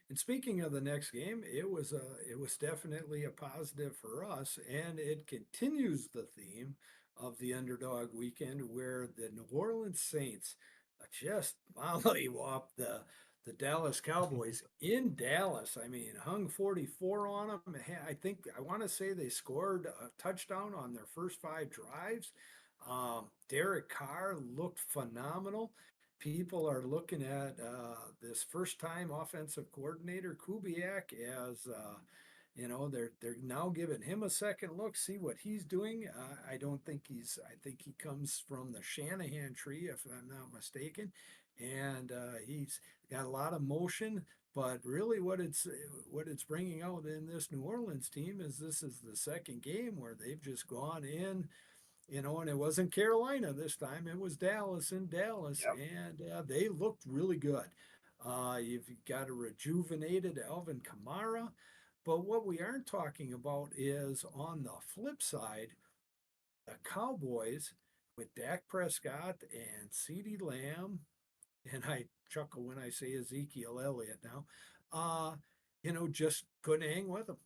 And speaking of the next game, it was definitely a positive for us, and it continues the theme of the underdog weekend where the New Orleans Saints just mollywopped the Dallas Cowboys in Dallas. I mean, hung 44 on them. I think I want to say they scored a touchdown on their first five drives. Derek Carr looked phenomenal. People are looking at this first-time offensive coordinator Kubiak as they're now giving him a second look, see what he's doing. I don't think he's. I think he comes from the Shanahan tree, if I'm not mistaken, and he's got a lot of motion. But really, what it's bringing out in this New Orleans team is this is the second game where they've just gone in, and it wasn't Carolina this time. It was Dallas in Dallas, Yep. and they looked really good. You've got a rejuvenated Alvin Kamara, but what we aren't talking about is on the flip side, the Cowboys with Dak Prescott and CeeDee Lamb, and I chuckle when I say Ezekiel Elliott now, just couldn't hang with them,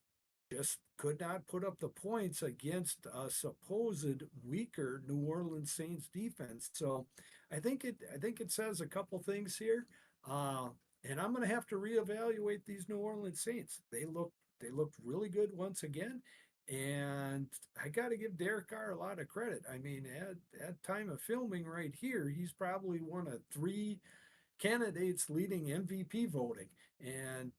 just could not put up the points against a supposed weaker New Orleans Saints defense. So I think it says a couple things here. Uh, and I'm going to have to reevaluate these New Orleans Saints. They looked really good once again. And I got to give Derek Carr a lot of credit. I mean, at time of filming right here, he's probably one of three candidates leading MVP voting. And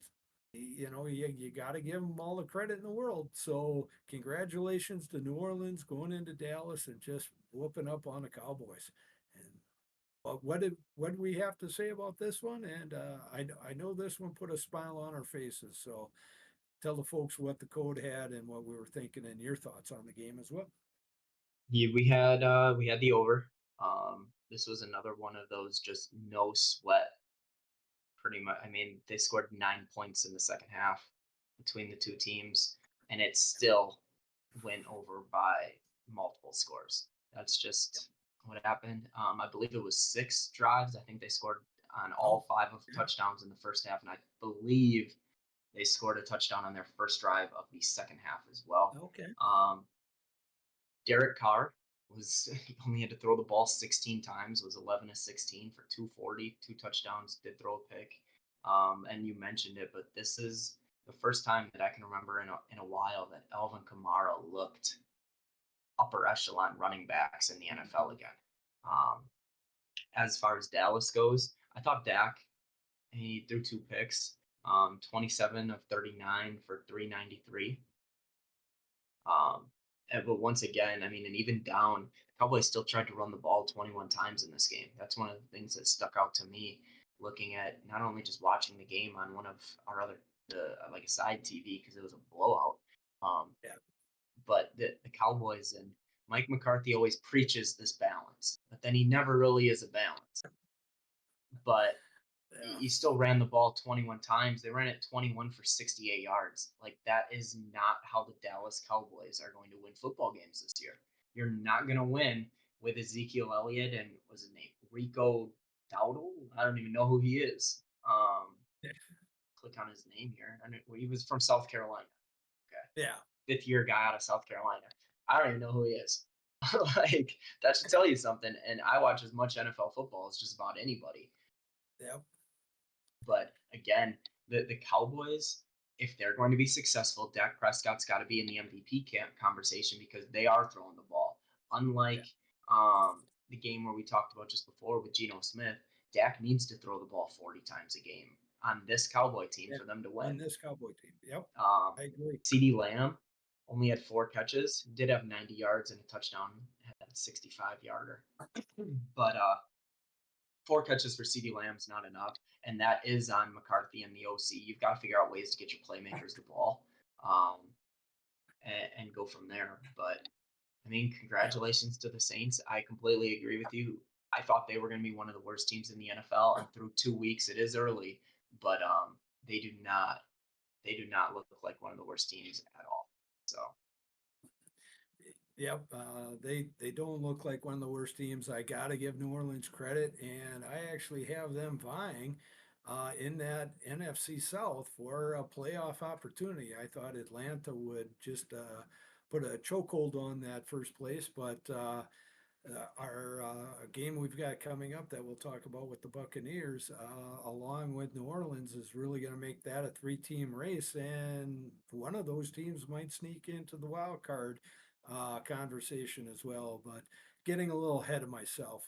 you got to give them all the credit in the world. So congratulations to New Orleans going into Dallas and just whooping up on the Cowboys. And what did we have to say about this one? And I know this one put a smile on our faces. So tell the folks what the code had and what we were thinking and your thoughts on the game as well. Yeah, we had the over. This was another one of those just no sweat. Pretty much. I mean, they scored 9 points in the second half between the two teams, and it still went over by multiple scores. That's just what happened. I believe it was 6 drives. I think they scored on Oh, all five of yeah. touchdowns in the first half, and I believe they scored a touchdown on their first drive of the second half as well. Okay. Um, Derek Carr was he only had to throw the ball 16 times, was 11 to 16 for 240, 2 touchdowns, did throw a pick. And you mentioned it, but this is the first time that I can remember in a while that Alvin Kamara looked upper echelon running backs in the NFL again. Um, as far as Dallas goes, I thought Dak, he threw 2 picks, 27 of 39 for 393. Um, but once again, I mean, and even down, the Cowboys still tried to run the ball 21 times in this game. That's one of the things that stuck out to me, looking at not only just watching the game on one of our other, like a side TV because it was a blowout, um, Yeah. but the Cowboys and Mike McCarthy always preaches this balance, but then he never really is a balance. But Yeah. he still ran the ball 21 times. They ran it 21 for 68 yards. Like, that is not how the Dallas Cowboys are going to win football games this year. You're not going to win with Ezekiel Elliott and was his name Rico Dowdle? I don't even know who he is. Click on his name here. He was from South Carolina. Okay, Yeah. fifth-year guy out of South Carolina. I don't even know who he is. Like, that should tell you something. And I watch as much NFL football as just about anybody. Yeah. But again, the Cowboys, if they're going to be successful, Dak Prescott's got to be in the MVP conversation because they are throwing the ball. Yeah. Unlike the game where we talked about just before with Geno Smith, Dak needs to throw the ball 40 times a game on this Cowboy team Yeah. for them to On win. this Cowboy team. Yep. Um, I agree. CeeDee Lamb only had 4 catches, did have 90 yards and a touchdown, had a 65-yarder. But 4 catches for CeeDee Lamb's not enough, and that is on McCarthy and the OC. You've got to figure out ways to get your playmakers the ball, um, and go from there. But I mean, Yeah. congratulations to the Saints. I completely agree with you. I thought they were going to be one of the worst teams in the NFL, and through 2 weeks, it is early, but they do not look like one of the worst teams at all. So Yep, they don't look like one of the worst teams. I got to give New Orleans credit, and I actually have them vying in that NFC South for a playoff opportunity. I thought Atlanta would just put a chokehold on that first place, but our game we've got coming up that we'll talk about with the Buccaneers, along with New Orleans, is really going to make that a three-team race, and one of those teams might sneak into the wild card conversation as well. But getting a little ahead of myself.